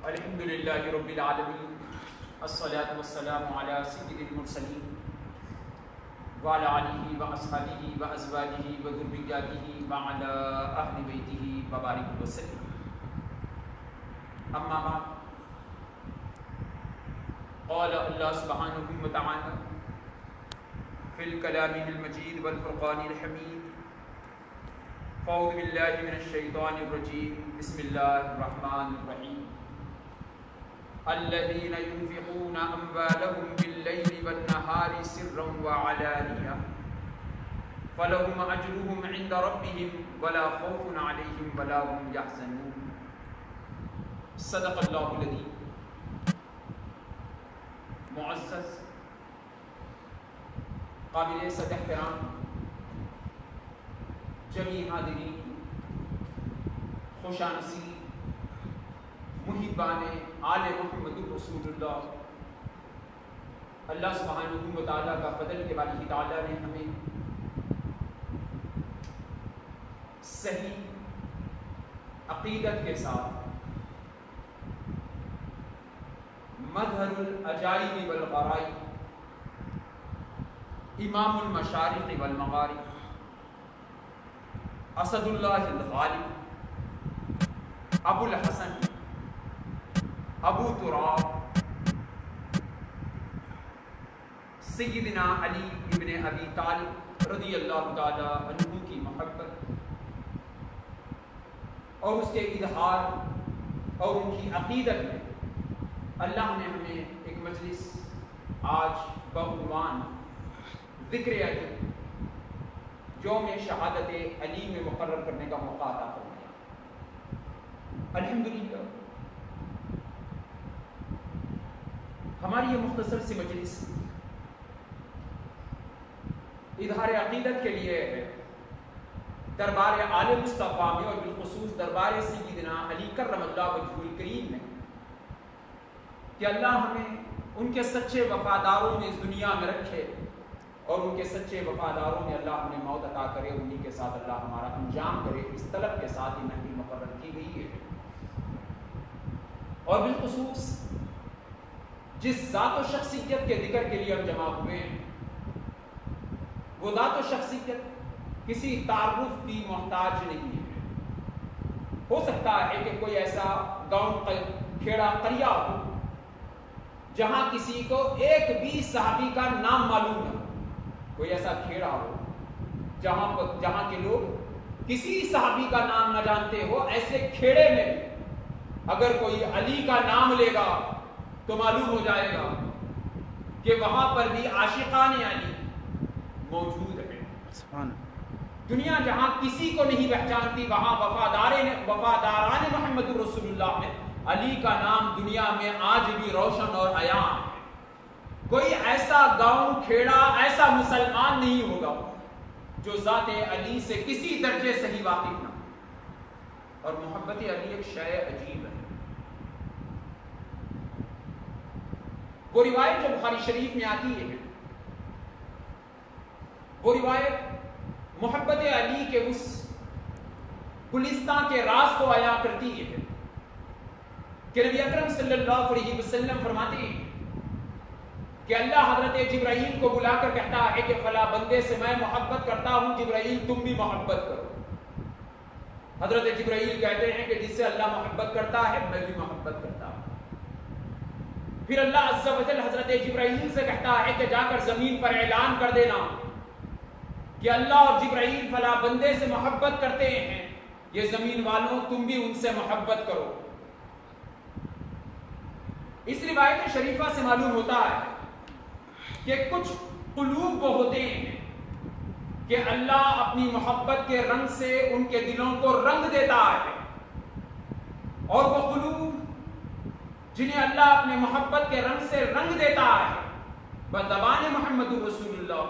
الحمد للہ رب العالمین، الصلاة والسلام علی سید المرسلین وعلی آلہ واصحابہ وازواجہ وذریاتہ وعلی اہل بیتہ وبارک وسلم۔ اما بعد، قال اللہ سبحانہ وتعالی فی الکلام المجید والفرقان الحمید، فاعوذ باللہ من الشیطان الرجیم، بسم اللہ الرحمن الرحیم۔ الذين ينفقون أموالهم بالليل والنهار سرا وعلانية فلهم أجرهم عند ربهم ولا خوف عليهم ولا هم يحزنون۔ صدق اللہ العظیم۔ معزز قابل صد احترام جمیع حاضرین، خوشانصیب محبان آل محمد رسول اللہ، اللہ سبحانہ و تعالیٰ کا فضل کے بعد تعالیٰ نے ہمیں صحیح عقیدت کے ساتھ مظہر العجائب والغرائب، امام المشارق والمغارب، اسد اللہ الغالب، ابو الحسن ابو تراب سیدنا علی ابن ابی طالب رضی اللہ تعالی عنہ کی محبت اور اس کے اظہار اور ان کی عقیدت میں اللہ نے ہمیں ایک مجلس آج بعنوان ذکر علی یوم شہادت علی میں مقرر کرنے کا موقع عطا فرمایا۔ الحمدللہ ہماری یہ مختصر سی مجلس اظہار عقیدت کے لیے ہے دربار آل مصطفیٰ میں، اور بالخصوص دربار سیدنا علی کرم اللہ وجہہ الکریم میں، کہ اللہ ہمیں ان کے سچے وفاداروں میں اس دنیا میں رکھے اور ان کے سچے وفاداروں میں اللہ ہمیں موت عطا کرے، انہی کے ساتھ اللہ ہمارا انجام کرے، اس طلب کے ساتھ یہ محفل مقرر کی گئی ہے۔ اور بالخصوص جس ذات و شخصیت کے ذکر کے لیے ہم جمع ہوئے ہیں، وہ ذات و شخصیت کسی تعارف کی محتاج نہیں ہے۔ ہو سکتا ہے کہ کوئی ایسا گاؤں کھیڑا قریہ ہو جہاں کسی کو ایک بھی صحابی کا نام معلوم نہ ہو، کوئی ایسا کھیڑا ہو جہاں کے لوگ کسی صحابی کا نام نہ جانتے ہو، ایسے کھیڑے میں اگر کوئی علی کا نام لے گا تو معلوم ہو جائے گا کہ وہاں پر بھی عاشقان علی موجود ہیں۔ دنیا جہاں کسی کو نہیں پہچانتی، وہاں وفاداران محمد رسول اللہ میں علی کا نام دنیا میں آج بھی روشن اور عیاں ہے۔ کوئی ایسا گاؤں کھیڑا، ایسا مسلمان نہیں ہوگا جو ذات علی سے کسی درجے سے ہی واقف نہ ہو۔ اور محبت علی ایک شے عجیب ہے۔ وہ روایت جو بخاری شریف میں آتی ہے، وہ روایت محبت علی کے اس گلستان کے راز کو عیاں کرتی ہے کہ نبی اکرم صلی اللہ علیہ وسلم فرماتے ہیں کہ اللہ حضرت جبرائیل کو بلا کر کہتا ہے کہ فلاں بندے سے میں محبت کرتا ہوں، جبرائیل تم بھی محبت کرو۔ حضرت جبرائیل کہتے ہیں کہ جس سے اللہ محبت کرتا ہے میں بھی محبت کرتا ہوں۔ پھر اللہ عز و جل حضرت جبرائیل سے کہتا ہے کہ جا کر زمین پر اعلان کر دینا کہ اللہ اور جبرائیل فلاں بندے سے محبت کرتے ہیں، یہ زمین والوں تم بھی ان سے محبت کرو۔ اس روایت شریفہ سے معلوم ہوتا ہے کہ کچھ قلوب وہ ہوتے ہیں کہ اللہ اپنی محبت کے رنگ سے ان کے دلوں کو رنگ دیتا ہے، اور وہ قلوب جنہیں اللہ اپنے محبت کے رنگ سے رنگ دیتا ہے، بزبان محمد رسول اللہ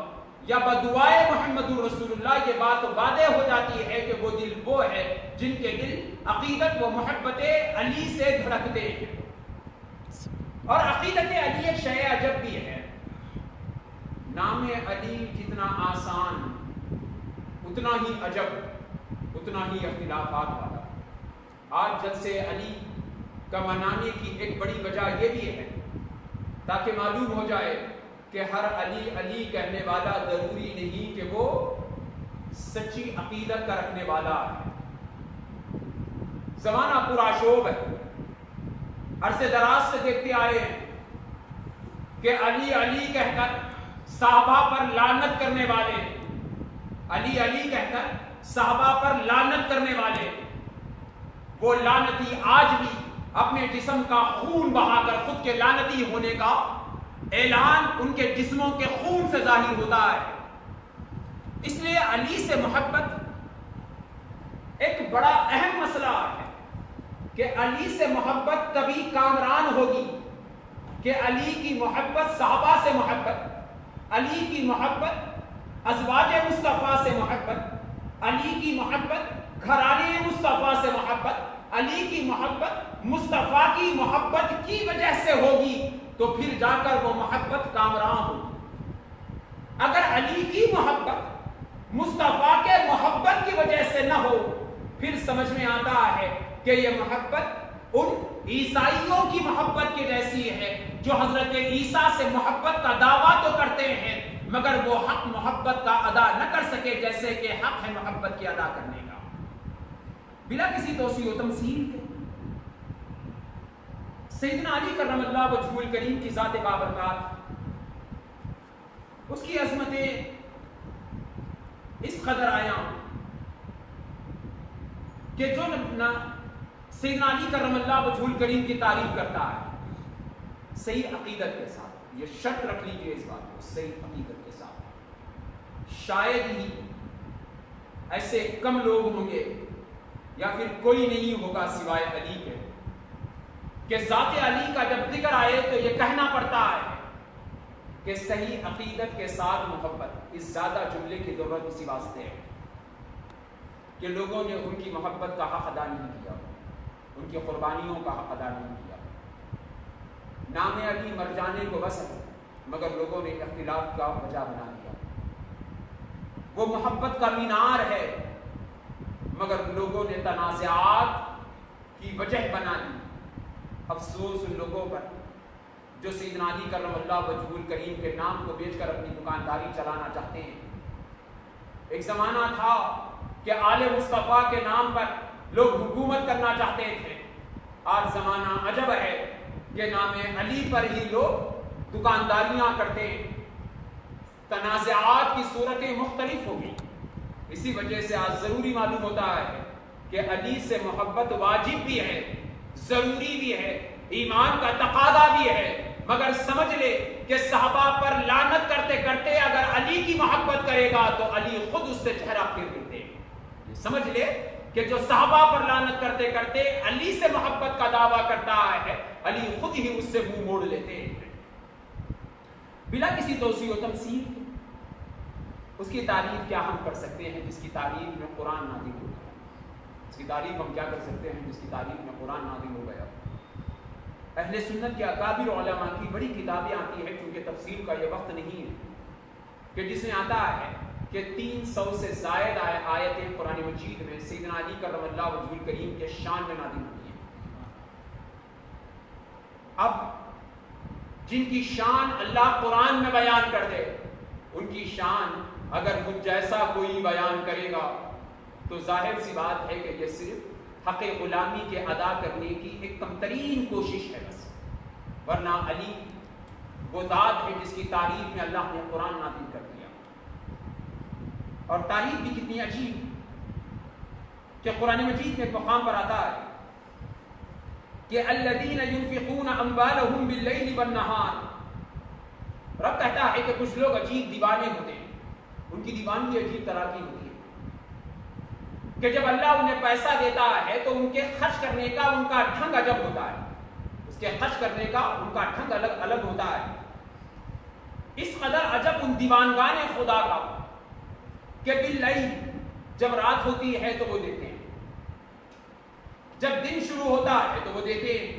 یا بدعائے محمد رسول اللہ، یہ بات واضح ہو جاتی ہے کہ وہ دل وہ ہے جن کے دل عقیدت و محبت علی سے دھڑکتے ہیں۔ اور عقیدت علی ایک شے عجب بھی ہے۔ نام علی جتنا آسان اتنا ہی عجب، اتنا ہی اختلافات والا۔ آج جلسے علی کا منانے کی ایک بڑی وجہ یہ بھی ہے تاکہ معلوم ہو جائے کہ ہر علی علی کہنے والا ضروری نہیں کہ وہ سچی عقیدت کا رکھنے والا ہے. زمانہ پورا شوب ہے، عرصے دراز سے دیکھتے آئے ہیں کہ علی علی کہہ کر صحابہ پر لعنت کرنے والے، علی علی کہہ کر صحابہ پر لعنت کرنے والے، وہ لعنتی آج بھی اپنے جسم کا خون بہا کر خود کے لعنتی ہونے کا اعلان ان کے جسموں کے خون سے ظاہر ہوتا ہے. اس لیے علی سے محبت ایک بڑا اہم مسئلہ ہے کہ علی سے محبت تبھی کامران ہوگی کہ علی کی محبت صحابہ سے محبت، علی کی محبت ازواج مصطفیٰ سے محبت، علی کی محبت گھرانے مصطفیٰ سے محبت، علی کی محبت مصطفیٰ کی محبت کی وجہ سے ہوگی تو پھر جا کر وہ محبت کامران ہوگی. اگر علی کی محبت مصطفیٰ کے محبت کی وجہ سے نہ ہو پھر سمجھ میں آتا ہے کہ یہ محبت ان عیسائیوں کی محبت کی جیسی ہے جو حضرت عیسیٰ سے محبت کا دعویٰ تو کرتے ہیں مگر وہ حق محبت کا ادا نہ کر سکے جیسے کہ حق ہے محبت کی ادا کرنے کا. بلا کسی توسیع و تمثیل کے سیدنا علی کرم اللہ وجہہ الکریم کی ذات بابرکات، اس کی عظمتیں اس قدر آیا کہ جو سیدنا علی کرم اللہ وجہہ الکریم کی تعریف کرتا ہے صحیح عقیدت کے ساتھ، یہ شرط رکھ لیجئے اس بات کو، صحیح عقیدت کے ساتھ، شاید ہی ایسے کم لوگ ہوں گے یا پھر کوئی نہیں ہوگا سوائے علی کے کہ ذات علی کا جب ذکر آئے تو یہ کہنا پڑتا ہے کہ صحیح عقیدت کے ساتھ محبت. اس زیادہ جملے کی ضرورت اسی واسطے ہے کہ لوگوں نے ان کی محبت کا حق ادا نہیں کیا، ان کی قربانیوں کا حق ادا نہیں کیا. نام علی مر جانے کو بس ہے مگر لوگوں نے اختلاف کا وجہ بنا دیا. وہ محبت کا مینار ہے مگر لوگوں نے تنازعات کی وجہ بنا دی. افسوس ان لوگوں پر جو سیدنا علی کرم اللہ وجہہ الکریم کے نام کو بیچ کر اپنی دکانداری چلانا چاہتے ہیں. ایک زمانہ تھا کہ آل مصطفیٰ کے نام پر لوگ حکومت کرنا چاہتے تھے. آج زمانہ عجب ہے کہ نام علی پر ہی لوگ دکانداریاں کرتے ہیں. تنازعات کی صورتیں مختلف ہوگی. اسی وجہ سے آج ضروری معلوم ہوتا ہے کہ علی سے محبت واجب بھی ہے، ضروری بھی ہے، ایمان کا تقاضا بھی ہے. مگر سمجھ لے کہ صحابہ پر لعنت کرتے کرتے اگر علی کی محبت کرے گا تو علی خود اس سے چہرہ پھیر دیتے. سمجھ لے کہ جو صحابہ پر لعنت کرتے کرتے علی سے محبت کا دعویٰ کرتا ہے علی خود ہی اس سے منہ موڑ لیتے ہیں بلا کسی توسیع و تمثیل. اس کی تعریف کیا ہم کر سکتے ہیں جس کی تعریف میں قرآن نازل ہو گیا؟ اس کی تعریف ہم کیا کر سکتے ہیں جس کی تعریف میں قرآن نازل ہو گیا؟ اہل سنت کے اکابر علماء کی بڑی کتابیں آتی ہیں کیونکہ تفسیر کا یہ وقت نہیں ہے کہ جس میں آتا ہے کہ 300 سے زائد آیتیں قرآن مجید میں سیدنا علی کرم اللہ وجہہ الکریم کے شان میں نازل ہوئی ہیں. اب جن کی شان اللہ قرآن میں بیان کر دے ان کی شان اگر مجھ جیسا کوئی بیان کرے گا تو ظاہر سی بات ہے کہ یہ صرف حق غلامی کے ادا کرنے کی ایک کم ترین کوشش ہے بس. ورنہ علی وہ ذات ہے جس کی تعریف میں اللہ نے قرآن نازل کر دیا. اور تعریف بھی کتنی عجیب کہ قرآن مجید میں ایک مقام پر آتا ہے کہ الذین ينفقون اموالهم باللیل والنہار. رب کہتا ہے کہ کچھ لوگ عجیب دیوانے ہوتے ہیں، ان کی دیوانگی عجیب طرح کی ہوتی ہے کہ جب اللہ انہیں پیسہ دیتا ہے تو ان کے خرچ کرنے کا ان کا ڈھنگ عجب ہوتا ہے، اس کے خرچ کرنے کا ان کا ڈھنگ الگ ہوتا ہے. اس قدر عجب ان دیوانگان خدا کا کہ باللیل جب رات ہوتی ہے تو وہ دیتے ہیں، جب دن شروع ہوتا ہے تو وہ دیتے ہیں،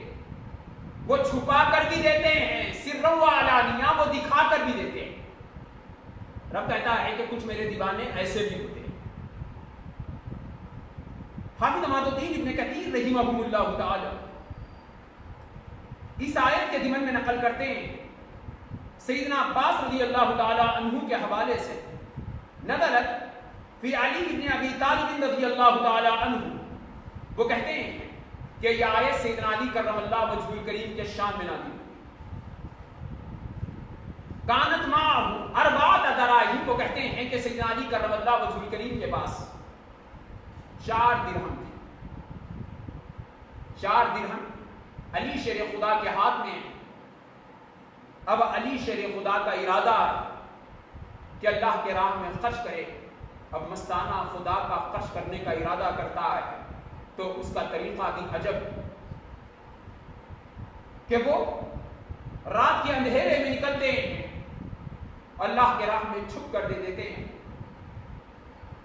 وہ چھپا کر بھی دیتے ہیں، سرا و علانیہ وہ دکھا کر بھی دیتے ہیں. رب کہتا ہے کہ کچھ میرے دیوانے ایسے بھی ہوتے ہیں. حافظ عماد الدین ابن کثیر رحمہ اللہ تعالی اس آیت کے ضمن میں نقل کرتے ہیں سیدنا عباس رضی اللہ تعالی عنہ کے حوالے سے، نزلت فی علی بن ابی طالب رضی اللہ تعالی عنہ، وہ کہتے ہیں کہ یہ آیت سیدنا علی کرم اللہ وجہہ الکریم کے شان میں نازل ہوئی۔ کانت معہ اربعۃ دراہم، وہ کہتے ہیں کہ سیدنا علی کرم اللہ وجہہ الکریم کے پاس 4 درہم تھے، 4 درہم علی شیر خدا کے ہاتھ میں۔ اب علی شیر خدا کا ارادہ کہ اللہ کے راہ میں خرچ کرے، اب مستانہ خدا کا خرچ کرنے کا ارادہ کرتا ہے تو اس کا طریقہ بھی عجب کہ وہ رات کے اندھیرے میں نکلتے ہیں، اللہ کے راہ میں چھپ کر دے دیتے ہیں،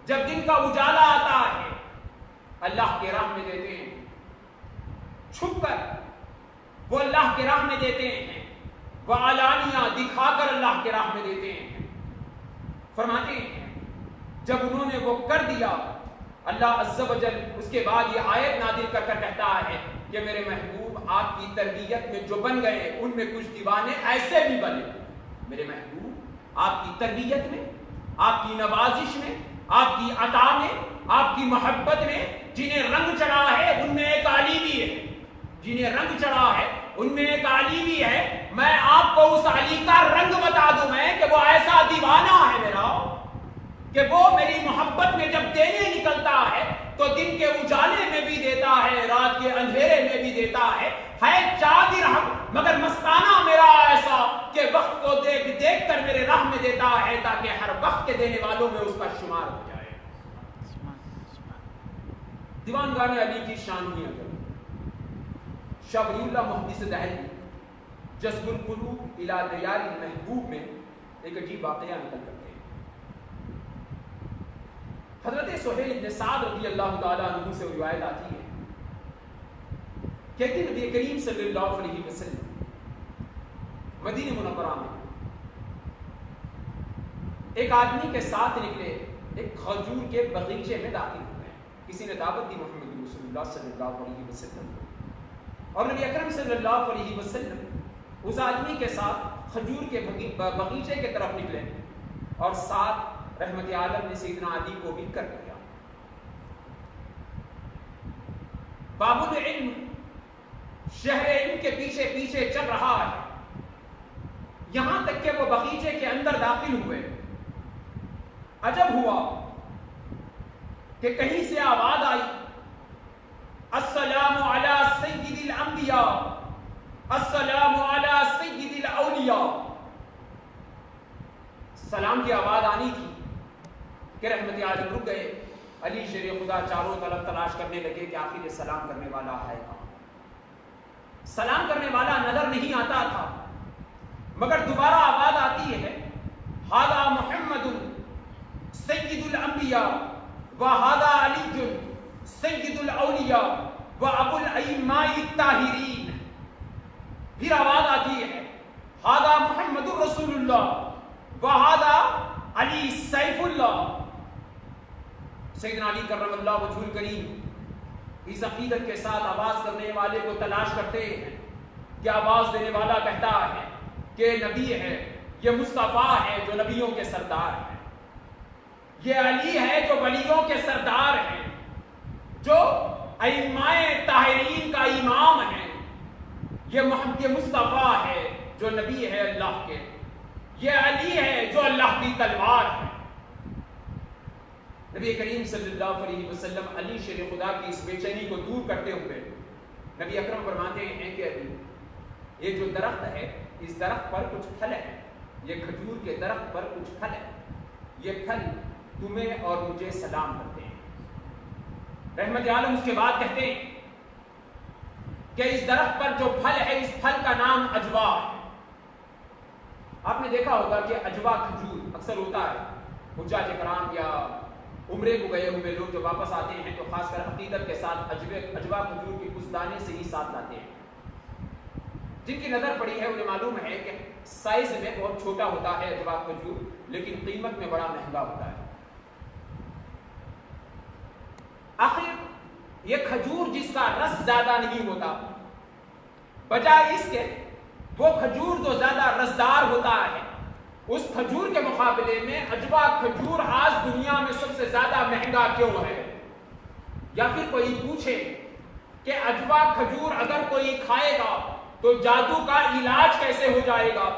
جب دن کا اجالا آتا ہے اللہ کے راہ میں دیتے ہیں، چھپ کر وہ اللہ کے راہ میں دیتے ہیں، وہ علانیہ دکھا کر اللہ کے راہ میں دیتے ہیں۔ فرماتے ہیں جب انہوں نے وہ کر دیا، اللہ عز و جل اس کے بعد یہ آیت نازل کر کر کہتا ہے کہ میرے محبوب آپ کی تربیت میں جو بن گئے ان میں کچھ دیوانے ایسے بھی بنے۔ میرے محبوب آپ کی تربیت میں، آپ کی نوازش میں، آپ کی عطا میں، آپ کی محبت میں جنہیں رنگ چڑھا ہے ان میں ایک علی بھی ہے، جنہیں رنگ چڑھا ہے ان میں ایک علی بھی ہے۔ میں آپ کو اس علی کا رنگ بتا دوں میں کہ وہ ایسا دیوانہ ہے میرا کہ وہ میری محبت میں جب دینے نکلتا ہے تو دن کے اجالے میں بھی دیتا ہے، رات کے اندھیرے میں بھی دیتا ہے 4 درہم، مگر مستانہ میرا ایسا کہ وقت کو دیکھ دیکھ کر میرے راہ میں دیتا ہے تاکہ ہر وقت کے دینے والوں میں اس کا شمار ہو جائے۔ دیوان گانے علی کی شان ہی اگر شاہ ولی اللہ محدث دہلوی جذب القلوب الی دیار المحبوب میں ایک عجیب واقعہ نقل کرتے ہیں۔ حضرت سہیل بن سعد رضی اللہ تعالیٰ عنہ سے روایت آتی ہے کہ نبی کریم صلی اللہ علیہ وسلم مدینہ منورہ میں ایک آدمی کے ساتھ نکلے، ایک کھجور کے باغیچے میں داخل ہوئے، کسی نے دعوت دی محمد رسول اللہ صلی اللہ علیہ وسلم، اور نبی اکرم صلی اللہ علیہ وسلم اس آدمی کے ساتھ کھجور کے باغیچے کی طرف نکلے، اور ساتھ رحمت عالم نے سیدنا علی کو بھی کر دیا۔ باب العلم شہر علم کے پیچھے پیچھے چل رہا ہے، یہاں تک کہ وہ باغیچے کے اندر داخل ہوئے۔ عجب ہوا کہ کہیں سے آواز آئی، السلام علی سید الانبیاء، السلام علی سید الاولیاء۔ سلام کی آواز آنی تھی کہ رحمت عالم رک گئے، علی شیر خدا چاروں طرف تلاش کرنے لگے کہ آخر یہ سلام کرنے والا ہے کہاں۔ سلام کرنے والا نظر نہیں آتا تھا، مگر دوبارہ آواز آتی ہے، ھذا محمد سید الانبیاء وھذا علی سید الاولیاء وابو الائماء الطاہرین۔ پھر آواز آتی ہے، ھذا محمد رسول اللہ وھذا علی سیف اللہ۔ سیدنا علی کرم اللہ وجہہ الکریم اس عقیدت کے ساتھ آواز کرنے والے کو تلاش کرتے ہیں کہ آواز دینے والا کہتا ہے کہ نبی ہے، یہ مصطفیٰ ہے جو نبیوں کے سردار ہے، یہ علی ہے جو ولیوں کے سردار ہیں، جو ائمہ طاہرین کا امام ہے، یہ محمد مصطفیٰ ہے جو نبی ہے اللہ کے، یہ علی ہے جو اللہ کی تلوار ہے۔ نبی کریم صلی اللہ علیہ وسلم علی شیر خدا کی اس بے چینی کو دور کرتے ہوئے نبی اکرم فرماتے ہیں کہ یہ جو درخت ہے اس درخت پر کچھ پھل ہے، یہ کھجور کے درخت پر کچھ پھل ہے، یہ پھل تمہیں اور مجھے سلام کرتے ہیں۔ رحمت عالم اس کے بعد کہتے ہیں کہ اس درخت پر جو پھل ہے اس پھل کا نام عجوا ہے۔ آپ نے دیکھا ہوگا کہ عجوا کھجور اکثر ہوتا ہے، حجاج کرام یا عمرے کو گئے ہوئے لوگ جو واپس آتے ہیں تو خاص کر عقیدت کے ساتھ عجوا کھجور کی کچھ دانے سے ہی ساتھ لاتے ہیں۔ جن کی نظر پڑی ہے انہیں معلوم ہے کہ سائز میں بہت چھوٹا ہوتا ہے عجوا کھجور، لیکن قیمت میں بڑا مہنگا ہوتا ہے۔ آخر یہ کھجور جس کا رس زیادہ نہیں ہوتا، بجائے اس کے وہ کھجور جو زیادہ رسدار ہوتا ہے اس کھجور کے مقابلے میں عجوا کھجور آج دنیا میں سب سے زیادہ مہنگا کیوں ہے؟ یا پھر کوئی پوچھے کہ عجوا کھجور اگر کوئی کھائے گا تو جادو کا علاج کیسے ہو جائے گا؟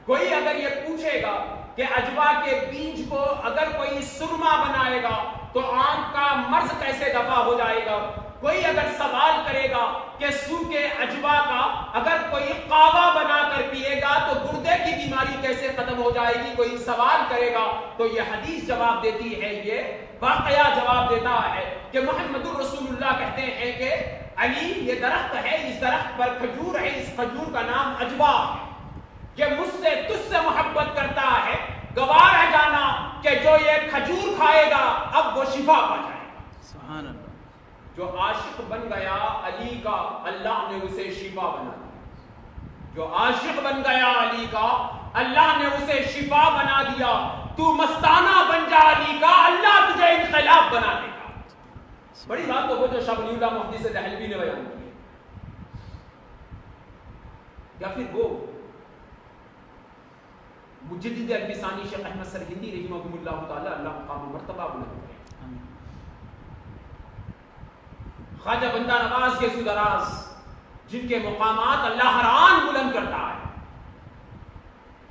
کوئی اگر یہ پوچھے گا کہ عجوا کے بیج کو اگر کوئی سرما بنائے گا تو آنکھ کا مرض کیسے دفع ہو جائے گا؟ کوئی اگر سوال کرے گا کہ سوکھے عجوا کا اگر کوئی قہوہ بنا کر پیے گا تو گردے کی بیماری کیسے ختم ہو جائے گی؟ کوئی سوال کرے گا تو یہ حدیث جواب دیتی ہے، یہ واقعہ جواب دیتا ہے کہ محمد رسول اللہ کہتے ہیں کہ علی یہ درخت ہے، اس درخت پر کھجور ہے، اس کھجور کا نام عجوا ہے، یہ مجھ سے تجھ سے محبت کرتا ہے، گوار ہے جانا کہ جو یہ کھجور کھائے گا اب وہ شفا پا جائے گا۔ سبحان اللہ۔ جو عاشق بن گیا علی کا اللہ نے اسے شفا بنا دیا، جو عاشق بن گیا علی کا اللہ نے اسے شفا بنا دیا۔ تو مستانہ بن جا علی کا، اللہ تجھے انقلاب بنا دے گا۔ بڑی بات تو وہ جو شاہ ولی اللہ محدث دہلوی نے بیان کی ہے، یا پھر وہ مجدد الفسانی شیخ احمد سرہندی رحمہ اللہ تعالی اللہ مقام مرتبہ بلند کرے، خواجہ بندہ نواز کے سدراز جن کے مقامات اللہ ہر آن بلند کرتا ہے،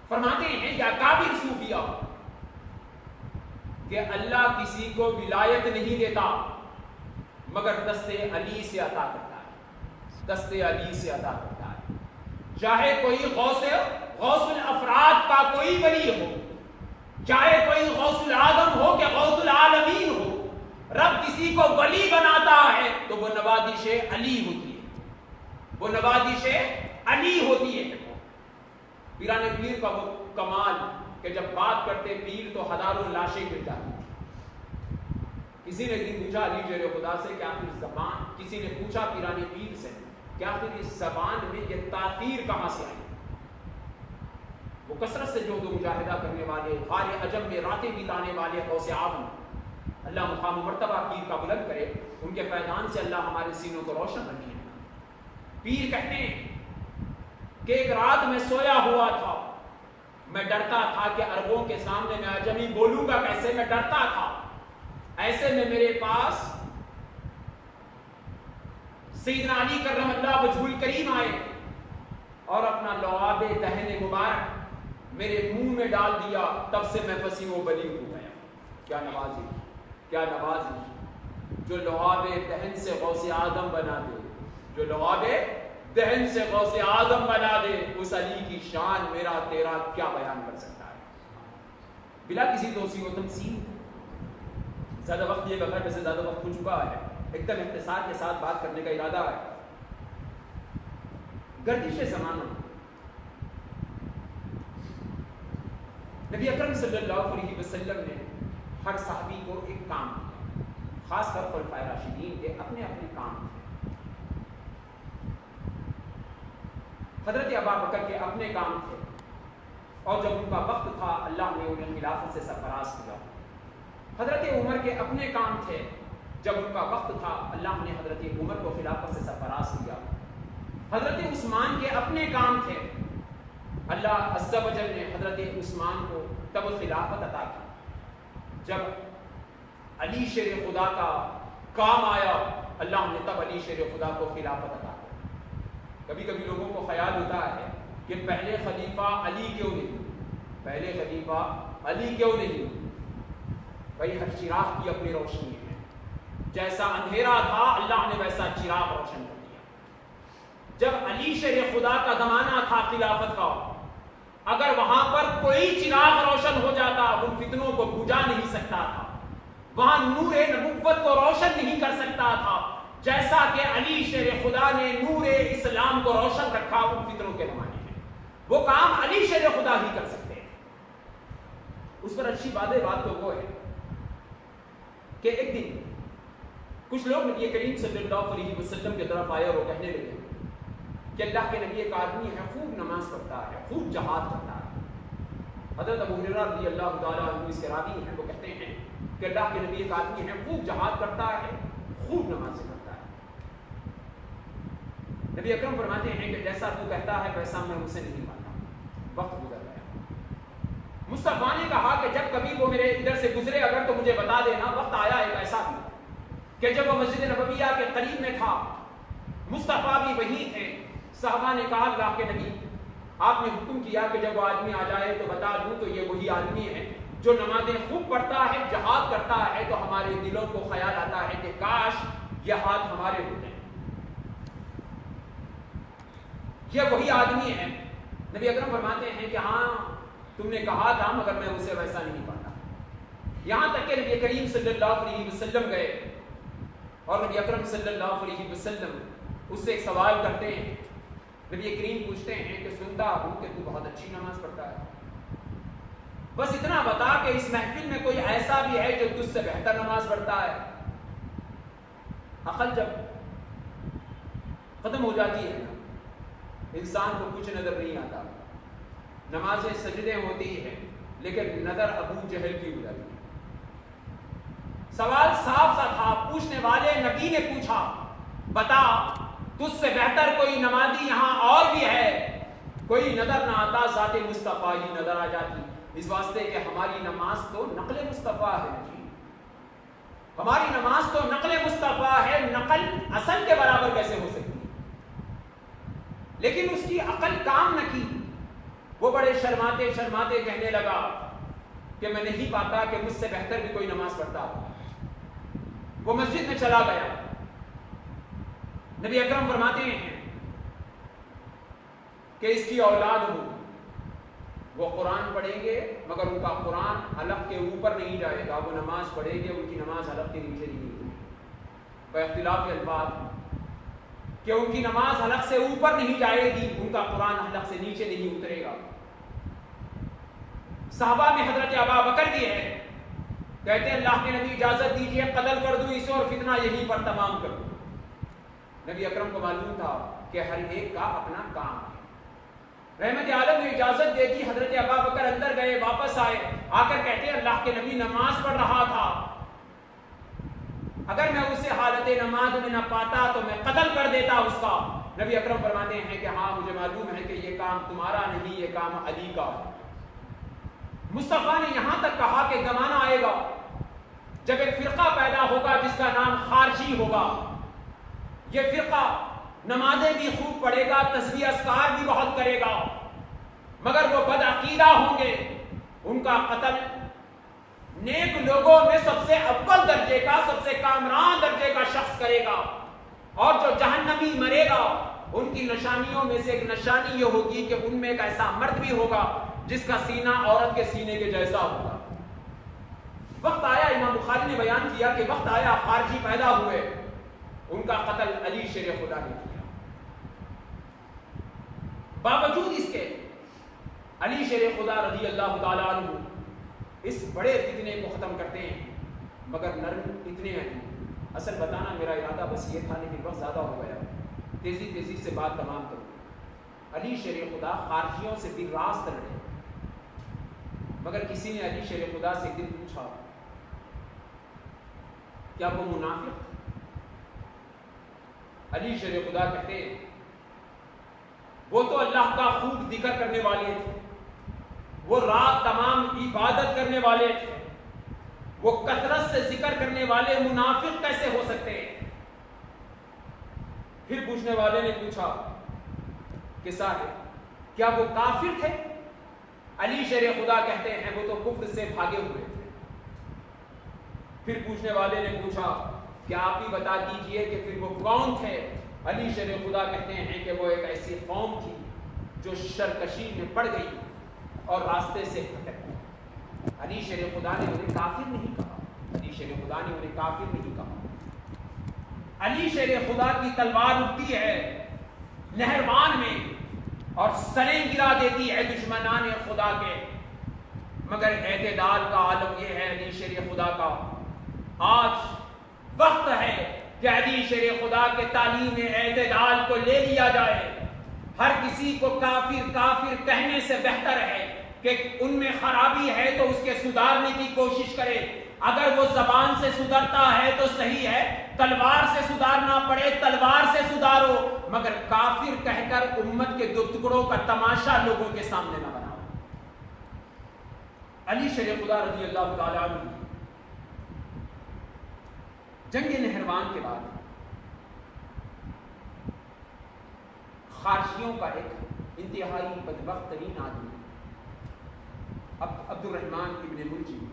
فرماتے ہیں یا کابر صوفیہ کہ اللہ کسی کو ولایت نہیں دیتا مگر دست علی سے عطا کرتا ہے، دست علی سے عطا کرتا ہے۔ چاہے کوئی غوث الافراد کا کوئی ولی ہو، چاہے کوئی غوث العظم ہو کہ غوث العالمین ہو، رب کسی کو ولی بناتا ہے تو وہ نوازش علی ہوتی ہے، وہ نوازش علی ہوتی ہے۔ پیران پیر کا وہ کمال کہ جب بات کرتے پیر تو ہزاروں لاشیں گر جاتی۔ کسی نے دن پوچھا علی شیر خدا سے کہ آخر زبان، کسی نے پوچھا پیران پیر سے کہ آخر اس زبان میں یہ تاثیر کہاں سے آئی؟ وہ کثرت سے جو مجاہدہ کرنے والے، غار عجم میں راتیں بتانے والے غوث اعظم اللہ مقام و مرتبہ پیر کا بلند کرے، ان کے فیضان سے اللہ ہمارے سینوں کو روشن رکھے۔ پیر کہتے ہیں کہ ایک رات میں سویا ہوا تھا، میں ڈرتا تھا کہ عربوں کے سامنے میں عجمی بولوں گا کیسے، میں ڈرتا تھا۔ ایسے میں میرے پاس سیدنا علی کرم اللہ وجہہ الکریم آئے اور اپنا لعاب دہن مبارک میرے منہ میں ڈال دیا، تب سے میں فصیح و بلیغ ہو گیا۔ کیا نوازی، کیا نوازی، جو لعاب دہن سے غوث اعظم بنا دے، جو لعاب دہن سے غوث اعظم بنا دے، اس علی کی شان میرا تیرا کیا بیان کر سکتا ہے؟ بلا کسی توسیع و تمثیل، زیادہ وقت یہ بغیر ویسے زیادہ وقت ہو چکا ہے، ایک دم اختصار کے ساتھ بات کرنے کا ارادہ ہے۔ گردش زمانہ، نبی اکرم صلی اللہ علیہ وسلم نے ہر صحابی کو ایک کام دیا، خاص طور پر خلفائے راشدین کے اپنے اپنے کام تھے۔ حضرت ابوبکر کے اپنے کام تھے اور جب ان کا وقت تھا اللہ نے انہیں خلافت سے سرفراز کیا۔ حضرت عمر کے اپنے کام تھے، جب ان کا وقت تھا اللہ نے حضرت عمر کو خلافت سے سرفراز کیا۔ حضرت عثمان کے اپنے کام تھے، اللہ عز و جل نے حضرت عثمان کو تب خلافت عطا کی۔ جب علی شیر خدا کا کام آیا اللہ نے تب علی شیر خدا کو خلافت عطا کی۔ کبھی کبھی لوگوں کو خیال ہوتا ہے کہ پہلے خلیفہ علی کیوں نہیں، پہلے خلیفہ علی کیوں نہیں؟ بھائی ہر چراغ کی اپنی روشنی ہے، جیسا اندھیرا تھا اللہ نے ویسا چراغ روشن کر دیا۔ جب علی شیر خدا کا زمانہ تھا خلافت کا، اگر وہاں پر کوئی چراغ روشن ہو جاتا ان فتنوں کو بجھا نہیں سکتا تھا، وہاں نور نبوت کو روشن نہیں کر سکتا تھا، جیسا کہ علی شیر خدا نے نور اسلام کو روشن رکھا ان فتنوں کے زمانے میں۔ وہ کام علی شیر خدا ہی کر سکتے ہیں۔ اس پر اچھی بات تو وہ ہے کہ ایک دن کچھ لوگ نبی کریم صلی اللہ علیہ وسلم کی طرف آئے اور وہ کہنے لگے کہ اللہ کے نبی ایک آدمی ہے، خوب نماز پڑھتا ہے، خوب جہاد کرتا ہے۔ حضرت ابو ہریرہ رضی اللہ تعالیٰ عنہ اس کے راوی ہیں، وہ کہتے ہیں کہ اللہ کے نبی ایک آدمی ہے، خوب جہاد کرتا ہے، خوب نماز پڑھتا ہے۔ نبی اکرم فرماتے ہیں کہ جیسا تو کہتا ہے ویسا میں اسے نہیں مانتا. وقت گزر گیا. مصطفیٰ نے کہا کہ جب کبھی وہ میرے ادھر سے گزرے اگر تو مجھے بتا دینا. وقت آیا ایک ایسا بھی کہ جب وہ مسجد نبویہ کے قریب میں تھا, مصطفیٰ بھی وہی تھے. صحابہ نے کہا اللہ کے نبی آپ نے حکم کیا کہ جب وہ آدمی آ جائے تو بتا دوں تو یہ وہی آدمی ہے جو نمازیں خوب پڑھتا ہے, جہاد کرتا ہے. تو ہمارے دلوں کو خیال آتا ہے کہ کاش یہ ہاتھ ہمارے ہوتے ہیں. یہ وہی آدمی ہے. نبی اکرم فرماتے ہیں کہ ہاں تم نے کہا تھا مگر میں اسے ویسا نہیں پاتا. یہاں تک کہ نبی کریم صلی اللہ علیہ وسلم گئے اور نبی اکرم صلی اللہ علیہ وسلم اس سے ایک سوال کرتے ہیں. نبی کریم پوچھتے ہیں کہ سنتا ہوں کہ تو بہت اچھی نماز پڑھتا ہے, بس اتنا بتا کہ اس محفل میں کوئی ایسا بھی ہے جو تجھ سے بہتر نماز پڑھتا ہے. عقل جب ختم ہو جاتی ہے نا, انسان کو کچھ نظر نہیں آتا. نمازیں سجدے ہوتی ہیں لیکن نظر ابو جہل کی ہو جاتی ہے. سوال صاف سا تھا. پوچھنے والے نبی نے پوچھا بتا تجھ سے بہتر کوئی نمازی یہاں اور بھی ہے؟ کوئی نظر نہ آتا, ذات مصطفیٰ ہی نظر آ جاتی. اس واسطے کہ ہماری نماز تو نقل مصطفیٰ ہے جی. ہماری نماز تو نقل مصطفیٰ ہے. نقل اصل کے برابر کیسے ہو سکتی؟ لیکن اس کی عقل کام نہ کی. وہ بڑے شرماتے شرماتے کہنے لگا کہ میں نہیں پاتا کہ مجھ سے بہتر بھی کوئی نماز پڑھتا ہو. وہ مسجد میں چلا گیا. نبی اکرم فرماتے ہیں کہ اس کی اولاد ہو, وہ قرآن پڑھیں گے مگر ان کا قرآن حلق کے اوپر نہیں جائے گا. وہ نماز پڑھیں گے ان کی نماز حلق کے نیچے نہیں ہوگی. اختلاف الفاظ کہ ان کی نماز حلق سے اوپر نہیں جائے گی, ان کا قرآن حلق سے نیچے نہیں اترے گا. صحابہ میں حضرت ابا بکر بھی ہے, کہتے ہیں اللہ کے نبی اجازت دیجیے قتل کر دوں اسے اور فتنہ یہیں پر تمام کر دوں. نبی اکرم کو معلوم تھا کہ ہر ایک کا اپنا کام ہے. رحمت عالم نے اجازت دے دی. حضرت ابا بکر اندر گئے, واپس آئے, آ کر کہتے ہیں اللہ کے نبی نماز پڑھ رہا تھا, اگر میں اسے حالت نماز میں نہ پاتا تو میں قتل کر دیتا اس کا. نبی اکرم فرماتے ہیں کہ ہاں مجھے معلوم ہے کہ یہ کام تمہارا نہیں, یہ کام علی کا ہے. مصطفیٰ نے یہاں تک کہا کہ زمانہ آئے گا جب ایک فرقہ پیدا ہوگا جس کا نام خارجی ہوگا. یہ فرقہ نمازیں بھی خوب پڑھے گا, تسبیح اذکار بھی بہت کرے گا, مگر وہ بدعقیدہ ہوں گے. ان کا قتل نیک لوگوں میں سب سے اول درجے کا, سب سے کامران درجے کا شخص کرے گا. اور جو جہنمی مرے گا ان کی نشانیوں میں سے ایک نشانی یہ ہوگی کہ ان میں ایک ایسا مرد بھی ہوگا جس کا سینہ عورت کے سینے کے جیسا ہوگا. وقت آیا, امام بخاری نے بیان کیا کہ وقت آیا خارجی پیدا ہوئے, ان کا قتل علی شیر خدا نے کیا. باوجود اس کے علی شیر خدا رضی اللہ تعالیٰ عنہ اس بڑے فتنے کو ختم کرتے ہیں, مگر نرم اتنے ہیں. اصل بتانا میرا ارادہ بس یہ تھا لیکن وقت زیادہ ہو گیا, تیزی سے بات تمام کروں. علی شیر خدا خارجیوں سے بھی راست لڑے, مگر کسی نے علی شیر خدا سے ایک دن پوچھا کیا وہ منافق؟ علی شیر خدا کہتے ہیں وہ تو اللہ کا خوب ذکر کرنے والے تھے, وہ رات تمام عبادت کرنے والے تھے, وہ کثرت سے ذکر کرنے والے منافق کیسے ہو سکتے ہیں؟ پھر پوچھنے والے نے پوچھا کہ صاحب کیا وہ کافر تھے؟ علی شیر خدا کہتے ہیں وہ تو کفر سے بھاگے ہوئے تھے. پھر پوچھنے والے نے پوچھا کہ آپ ہی بتا دیجئے کہ پھر وہ کون تھے؟ علی شیر خدا کہتے ہیں کہ وہ ایک ایسی قوم تھی جو شرکشی میں پڑ گئی اور راستے سے بھٹک گئی. علی شیر خدا نے انہیں کافر نہیں کہا, علی شیر خدا نے انہیں کافر نہیں کہا. علی شیر خدا کی تلوار اٹھتی ہے نہروان میں اور سریں گرا دیتی ہے دشمنان خدا کے, مگر اعتدال کا عالم یہ ہے علی شیر خدا کا. آج وقت ہے کہ علی شیر خدا کے تعلیم اعتدال کو لے لیا جائے. ہر کسی کو کافر کافر کہنے سے بہتر ہے کہ ان میں خرابی ہے تو اس کے سدھارنے کی کوشش کرے. اگر وہ زبان سے سدھرتا ہے تو صحیح ہے، تلوار سے سدھارنا پڑے تلوار سے سدھارو، مگر کافر کہہ کر امت کے دو ٹکڑوں کا تماشا لوگوں کے سامنے نہ بناؤ۔ علی شیر خدا رضی اللہ تعالیٰ عنہ جنگ نہروان کے بعد خارجیوں کا ایک انتہائی بدبخت ترین آدمی عبد الرحمن ابن ملجم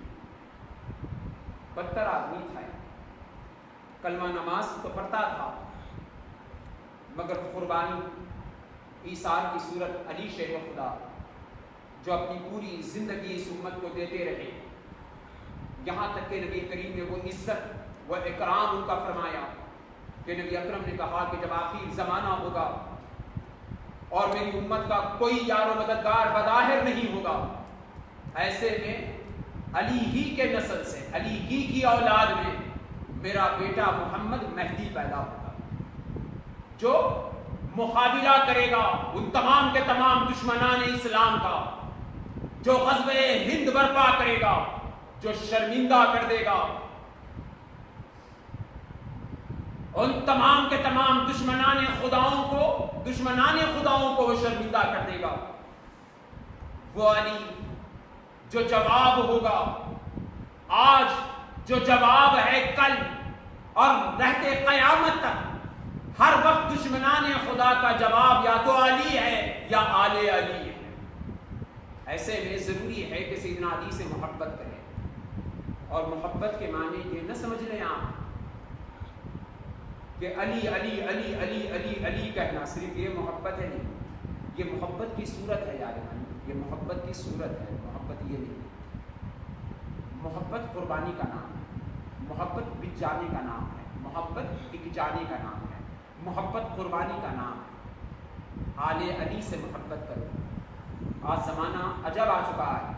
بدتر آدمی تھا، کلمہ نماز تو پڑھتا تھا مگر قربانی ایثار کی صورت علی شیر خدا جو اپنی پوری زندگی اس امت کو دیتے رہے، یہاں تک کہ نبی کریم نے وہ عزت و اکرام ان کا فرمایا کہ نبی اکرم نے کہا کہ جب آخر زمانہ ہوگا اور میری امت کا کوئی یار و مددگار بظاہر نہیں ہوگا، ایسے میں علی ہی کے نسل سے، علی ہی کی اولاد میں میرا بیٹا محمد مہدی پیدا ہوگا جو مقابلہ کرے گا ان تمام کے تمام دشمنان اسلام کا، جو غزوہ ہند برپا کرے گا، جو شرمندہ کر دے گا ان تمام کے تمام دشمنان خداؤں کو وہ شرمندہ کر دے گا۔ وہ علی جو جواب ہوگا آج، جو جواب ہے کل، اور رہتے قیامت تک ہر وقت دشمنان خدا کا جواب یا تو علی ہے یا آل علی ہے۔ ایسے میں ضروری ہے کہ سیدنا علی سے محبت کریں، اور محبت کے معنی یہ نہ سمجھ لیں آپ کہ علی علی علی علی علی علی کہنا صرف یہ محبت ہے، نہیں، یہ محبت کی صورت ہے یار، یہ محبت کی صورت ہے، محبت یہ نہیں۔ محبت قربانی کا نام ہے، محبت بچ جانے کا نام ہے، محبت بک جانے کا نام ہے، محبت قربانی کا نام ہے۔ آل علی سے محبت کرو۔ آج زمانہ عجب آ چکا ہے،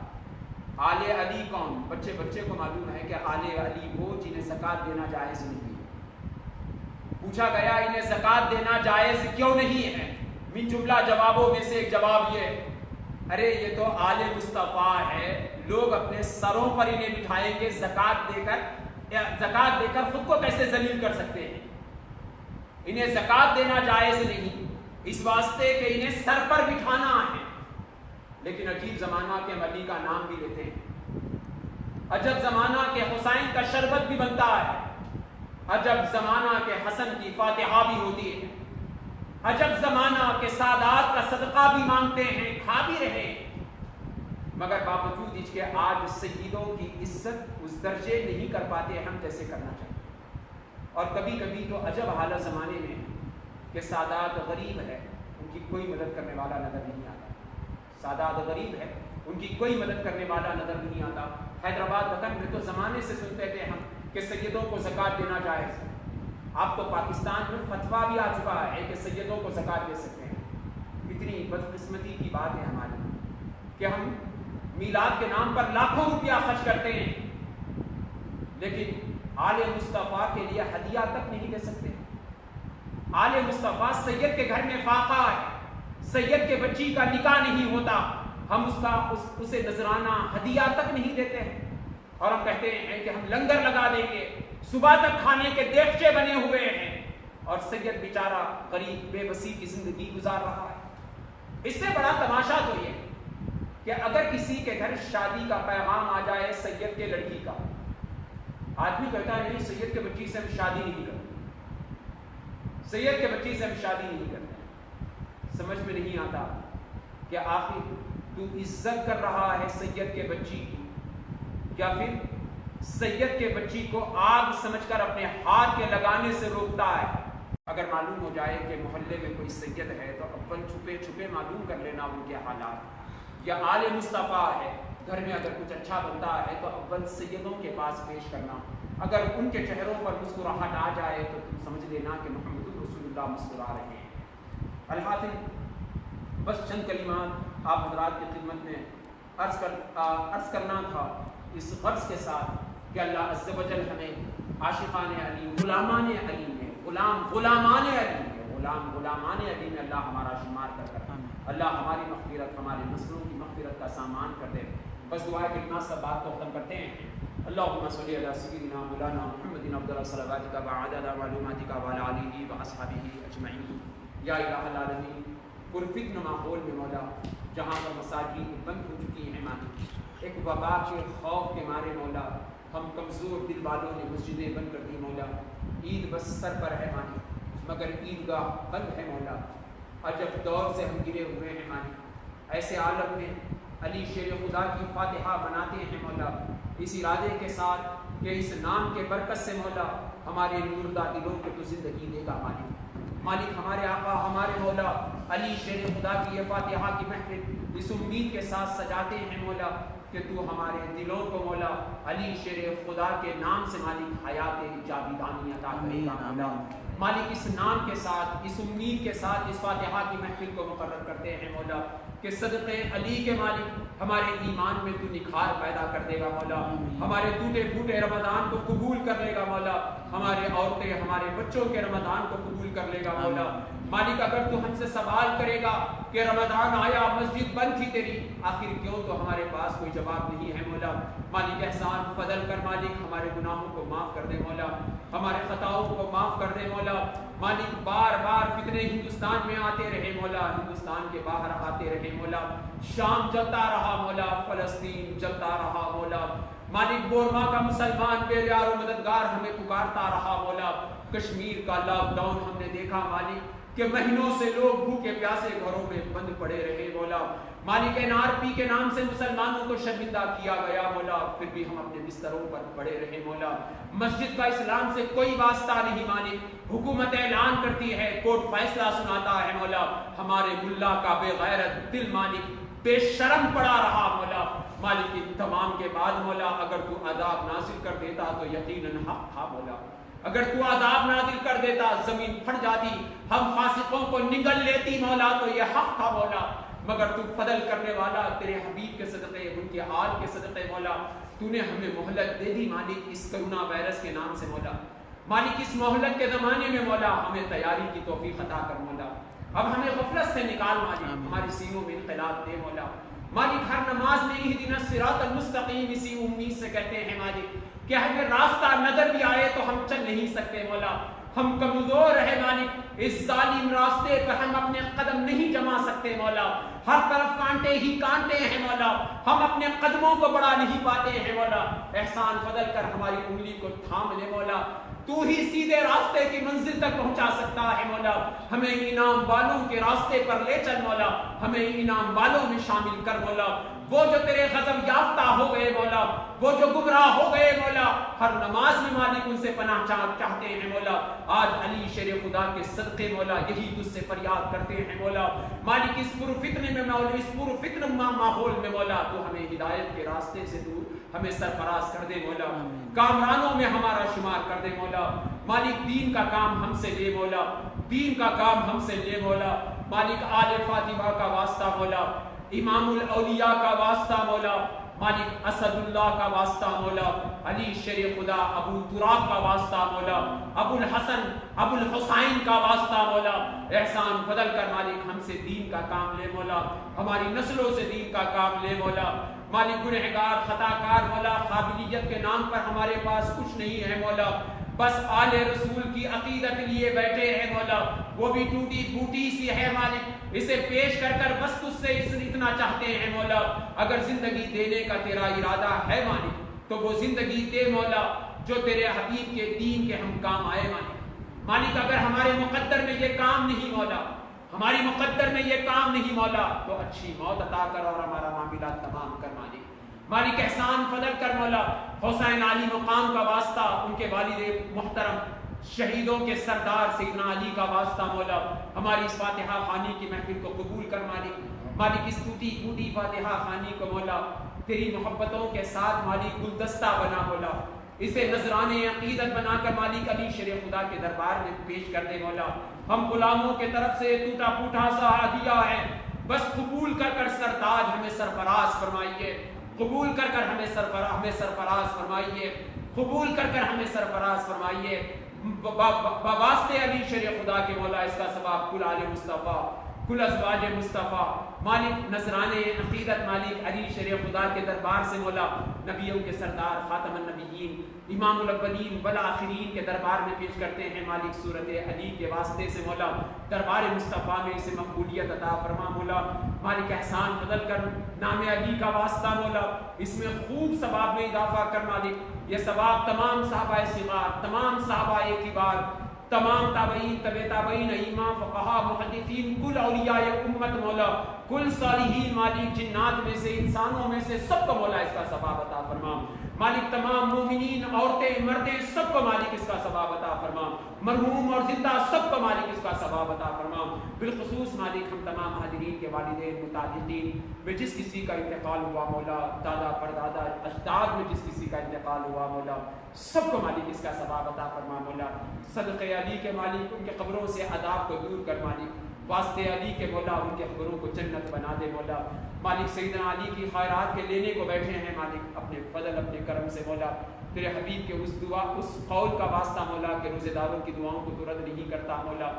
آل علی کون؟ بچے کو معلوم ہے کہ آل علی وہ جنہیں زکوٰۃ دینا جائز نہیں ہے۔ پوچھا گیا انہیں زکوٰۃ دینا جائز کیوں نہیں ہے؟ من جملہ جوابوں میں سے ایک جواب یہ، ارے یہ تو آل مصطفیٰ ہے، لوگ اپنے سروں پر انہیں بٹھائیں گے، زکوٰۃ دے کر خود کو کیسے ذلیل کر سکتے ہیں؟ انہیں زکوٰۃ دینا جائز نہیں اس واسطے کہ انہیں سر پر بٹھانا ہے۔ لیکن عجیب زمانہ کے علی کا نام بھی لیتے ہیں، عجب زمانہ کے حسین کا شربت بھی بنتا ہے، عجب زمانہ کے حسن کی فاتحہ بھی ہوتی ہے، عجب زمانہ کے سادات کا صدقہ بھی مانگتے ہیں، کھا بھی رہے ہیں، مگر باوجود اس کے آج سیدوں کی عزت اس درجے نہیں کر پاتے ہم جیسے کرنا چاہتے۔ اور کبھی کبھی تو عجب حالت زمانے میں کہ سادات غریب ہے، ان کی کوئی مدد کرنے والا نظر نہیں آتا، سادات غریب ہے، ان کی کوئی مدد کرنے والا نظر نہیں آتا۔ حیدرآباد وطن میں تو زمانے سے سنتے تھے ہم کہ سیدوں کو زکوٰۃ دینا جائز ہے، اب تو پاکستان میں فتویٰ بھی آ چکا ہے کہ سیدوں کو زکوٰۃ دے سکتے ہیں۔ اتنی بدقسمتی کی بات ہے ہماری کہ ہم میلاد کے نام پر لاکھوں روپیہ خرچ کرتے ہیں، لیکن آل مصطفیٰ کے لیے ہدیہ تک نہیں دے سکتے۔ آل مصطفیٰ سید کے گھر میں فاقہ ہے، سید کے بچی کا نکاح نہیں ہوتا، ہم اسے نذرانہ ہدیہ تک نہیں دیتے ہیں، اور ہم کہتے ہیں کہ ہم لنگر لگا دیں گے، صبح تک کھانے کے دیگچے بنے ہوئے ہیں، اور سید بیچارہ غریب بے بسی کی زندگی گزار رہا ہے۔ اس سے بڑا تماشا تو یہ کہ اگر کسی کے گھر شادی کا پیغام آ جائے سید کے لڑکی کا، آدمی کہتا ہے نہیں سید کے بچی سے ہم شادی نہیں کرتے، سید کے بچی سے ہم شادی نہیں کرتے۔ سمجھ میں نہیں آتا کہ آخر تو عزت کر رہا ہے سید کے بچی کی، یا پھر سید کے بچی کو آگ سمجھ کر اپنے ہاتھ کے لگانے سے روکتا ہے۔ اگر معلوم ہو جائے کہ محلے میں کوئی سید ہے تو اول چھپے چھپے معلوم کر لینا ان کے حالات، یا آل مصطفیٰ ہے گھر میں اگر کچھ اچھا بنتا ہے تو اول سیدوں کے پاس پیش کرنا، اگر ان کے چہروں پر مسکراہٹ آ جائے تو تم سمجھ لینا کہ محمد رسول اللہ مسکرا رہے ہیں۔ الحاصل بس چند کلمات آپ حضرات کی خدمت میں عرض کرنا تھا، اس غرض کے ساتھ کہ اللہ عز و جل ہمیں عاشقان علی، غلامان علی میں، غلامان علی میں اللہ ہمارا شمار کر اللہ ہماری مغفرت، ہمارے نسلوں کی مغفرت کا سامان کر دے۔ بس دعائے کلمات سب بات کو ختم کرتے ہیں. اللہم صلی علی سیدنا مولانا محمد افضل صلواتک وعدد معلوماتک وعلی آلہ واصحابہ اجمعین. یا الہ العالمین، پرفتن ماحول میں مولا جہاں پر مساجد بند ہو چکی ہیں مالک، ایک وبا کے خوف کے مارے مولا ہم کمزور دل والوں نے مسجدیں بند کر دی مولا. عید بس سر پر ہے مالک مگر عیدگاہ بند ہے مولا. عجب دور سے ہم گرے ہوئے ہیں مالک. ایسے عالم میں علی شیر خدا کی فاتحہ مناتے ہیں مولا، اس ارادے کے ساتھ کہ اس نام کے برکت سے مولا ہمارے مردہ دلوں کو تو زندگی دے گا مالک. مالک ہمارے آقا ہمارے مولا علی شیر خدا کی یہ فاتحہ کی محفل اس امید کے ساتھ سجاتے ہیں مولا کہ تو ہمارے دلوں کو مولا علی شیر خدا کے نام سے مالک حیات جاویدانی عطا کرے گا مولا. مالک اس نام کے ساتھ اس امید کے ساتھ اس فاتحہ کی محفل کو مقرر کرتے ہیں مولا کہ صدقے علی کے مالک ہمارے ایمان میں تو نکھار پیدا کر دے گا مولا. ہمارے ٹوٹے پھوٹے رمضان کو قبول کر لے گا مولا. ہمارے عورتیں ہمارے بچوں کے رمضان کو قبول کر لے گا مولا. مالک اگر تو ہم سے سوال کرے گا کہ رمضان آیا مسجد بند تھی تیری، آخر کیوں تو ہمارے پاس کوئی جواب نہیں ہے مولا. مالک احسان فضل کر مالک ہمارے گناہوں کو معاف کر دے مولا، ہمارے خطاؤں کو معاف کر دے مولا. مالک بار بار فتنے ہندوستان میں آتے رہے مولا، ہندوستان کے باہر آتے رہے مولا. شام جلتا رہا مولا، فلسطین جلتا رہا مولا. مالک بورما کا مسلمان بے یار و مددگار ہمیں پکارتا رہا مولا. کشمیر کا لاک ڈاؤن ہم نے دیکھا مالک کہ مہینوں سے لوگ بھوکے پیاسے گھروں میں بند پڑے رہے مولا. مالک NRP کے نام سے مسلمانوں کو شرمندہ کیا گیا مولا، پھر بھی ہم اپنے بستروں پر پڑے رہے مولا. مسجد کا اسلام سے کوئی واسطہ نہیں مالک. حکومت اعلان کرتی ہے، کورٹ فیصلہ سناتا ہے مولا، ہمارے ملا کا بے غیرت دل مالک بے شرم پڑا رہا مولا. مالک ان تمام کے بعد مولا اگر تو عذاب نازل کر دیتا تو یقیناً حق تھا مولا. اگر تو عذاب نازل کر دیتا زمین پھٹ جاتی، ہم فاسقوں کو نگل لیتی مولا، تو یہ حق تھا مولا. مگر تو فضل کرنے والا، تیرے حبیب کے صدقے ان کے آل کے صدقے مولا تو نے ہمیں مہلت دے دی مالک اس کرونا وائرس کے نام سے مولا. مالک اس مہلت کے زمانے میں مولا ہمیں تیاری کی توفیق عطا کر مولا. اب ہمیں غفلت سے نکال مالک، ہماری سینوں میں انقلاب دے مولا. مالک ہر نماز میں اہدنا الصراط المستقیم اسی امید سے کہتے ہیں مالک کہ ہمیں راستہ نظر بھی آئے تو ہم چل نہیں سکتے مولا. ہم کمزور ہے مالک، اس ظالم راستے پر ہم اپنے قدم نہیں جما سکتے مولا. ہر طرف کانٹے ہی کانٹے ہیں مولا، ہم اپنے قدموں کو بڑھا نہیں پاتے ہیں مولا. احسان فضل کر ہماری انگلی کو تھام لے مولا، تو ہی سیدھے راستے کی منزل تک پہنچا سکتا ہے مولا. ہمیں انعام والوں کے راستے پر لے چل مولا، ہمیں انعام والوں میں شامل کر مولا. وہ جو تیرے غضب یافتہ ہو گئے مولا، وہ جو گمراہ ہو گئے مولا، ہر نماز میں مالک ان سے پناہ چاہتے ہیں مولا. آج علی شیر خدا کے صدقے مولا یہی تجھ سے فریاد کرتے ہیں مولا. مالک اس پرفتنے میں مولا، اس پرفتن ماحول میں مولا تو ہمیں ہدایت کے راستے سے دور ہمیں سرفراز کر دے مولا. کامرانوں میں ہمارا شمار کر دے مولا. مالک دین کا کام ہم سے لے مولا، دین کا کام ہم سے لے مولا. مالک آل فاطمہ کا واسطہ مولا، امام الاولیاء کا واسطہ مولا. مالک اسد اللہ کا واسطہ مولا، علی شیر خدا ابو تراب کا واسطہ مولا، ابو الحسن ابو الحسین کا واسطہ مولا. احسان فضل کر مالک ہم سے دین کا کام لے مولا، ہماری نسلوں سے دین کا کام لے مولا. مالک گنہگار خطا کار مولا، قابلیت کے نام پر ہمارے پاس کچھ نہیں ہے مولا، بس آل رسول کی عقیدت لیے بیٹھے ہیں مولا. وہ بھی ٹوٹی پھوٹی سی ہے مالک، اسے پیش کر کر بس تجھ سے اتنا چاہتے ہیں مولا. اگر زندگی دینے کا تیرا ارادہ ہے مالک تو وہ زندگی دے مولا جو تیرے حبیب کے دین کے ہم کام آئے مالک. مالک اگر ہمارے مقدر میں یہ کام نہیں مولا، ہماری مقدر میں یہ کام نہیں مولا، تو اچھی موت عطا کر اور ہمارا معاملہ تمام کر مالک. مالک احسان فضل کر مولا، حسین علی مقام کا واسطہ، ان کے والد محترم شہیدوں کے سردار سیدنا علی کا واسطہ مولا، ہماری اس فاتحہ خوانی کی محفل کو قبول کر مالک. مالک اس ٹوٹی پھوٹی فاتحہ خوانی کو مولا تیری محبتوں کے ساتھ مالک گلدستہ بنا مولا، اسے نذران عقیدت بنا کر مالک علی شیر خدا کے دربار میں پیش کر دے مولا. ہم غلاموں کے طرف سے ٹوٹا پھوٹا سا ہدیہ ہے، بس قبول کر کر سرتاج ہمیں سرفراز فرمائیے، قبول کر کر ہمیں سرفراز فرمائیے، قبول کر کر ہمیں سرفراز فرمائیے. واسطے علی شیر خدا کے مولا اس کا ثواب کل آل مصطفیٰ کل ازواج مصطفیٰ مالک نذران عقیدت مالک علی شریع خدا کے دربار سے مولا نبیوں کے سردار خاتم النبیین امام الاولین والآخرین کے دربار میں پیش کرتے ہیں مالک صورت علی کے واسطے سے مولا دربار مصطفیٰ میں اسے مقبولیت عطا فرما مولا مالک احسان بدل کر نام علی کا واسطہ مولا اس میں خوب ثواب میں اضافہ کر مالک یہ ثواب تمام صحابہ صغار تمام صحابہ کبار تمام تابعین تبع تابعین ائمہ فقہا محدثین کل اولیاء امت مولا کل صالحین مالک جنات میں سے انسانوں میں سے سب کو مولا اس کا ثواب عطا فرما مالک تمام مومنین عورتیں مردیں سب کو مالک اس کا ثواب عطا فرما مرحوم اور زندہ سب کو مالک اس کا ثواب عطا فرما بالخصوص مالک ہم تمام حاضرین کے والدین متعلقین میں جس کسی کا انتقال ہوا مولا دادا پردادا اجداد میں جس کسی کا انتقال ہوا مولا سب کو مالک اس کا ثواب عطا فرما مولا صدقے علی کے مالک ان کے قبروں سے عذاب کو دور کر مالک واسطے علی کے مولا ان کے قبروں کو جنت بنا دے مولا مالک سیدنا علی کی خیرات کے لینے کو بیٹھے ہیں مالک اپنے فضل اپنے کرم سے مولا تیرے حبیب کے اس دعا اس قول کا واسطہ مولا کہ روزے داروں کی دعاؤں کو تو رد نہیں کرتا مولا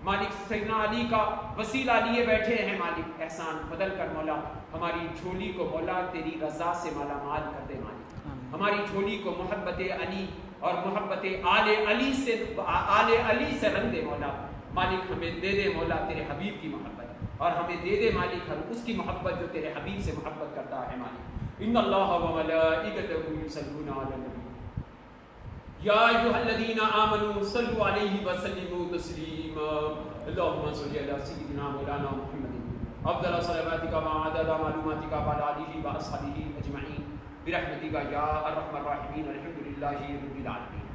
مالک سیدنا علی کا وسیلہ لیے بیٹھے ہیں مالک احسان بدل کر مولا ہماری جھولی کو مولا تیری رضا سے مالا مال کر دے مالک ہماری جھولی کو محبت علی اور محبت آل علی سے رنگ دے مولا مالک ہمیں دے دے مولا تیرے حبیب کی محبت اور ہمیں دے دے مالک ہم اس کی محبت جو تیرے حبیب سے محبت کرتا ہے مالک ان اللہ و ملائکتہ یصلون علی النبی یا ایھا الذین آمنوا صلوا علیہ وسلموا تسلیما اللهم صل علی سیدنا مولانا محمد افضل صلواتک و عدد معلوماتک و علی آلہ و اصحابہ اجمعین برحمتک یا ارحم الراحمین الحمد للہ رب العالمین.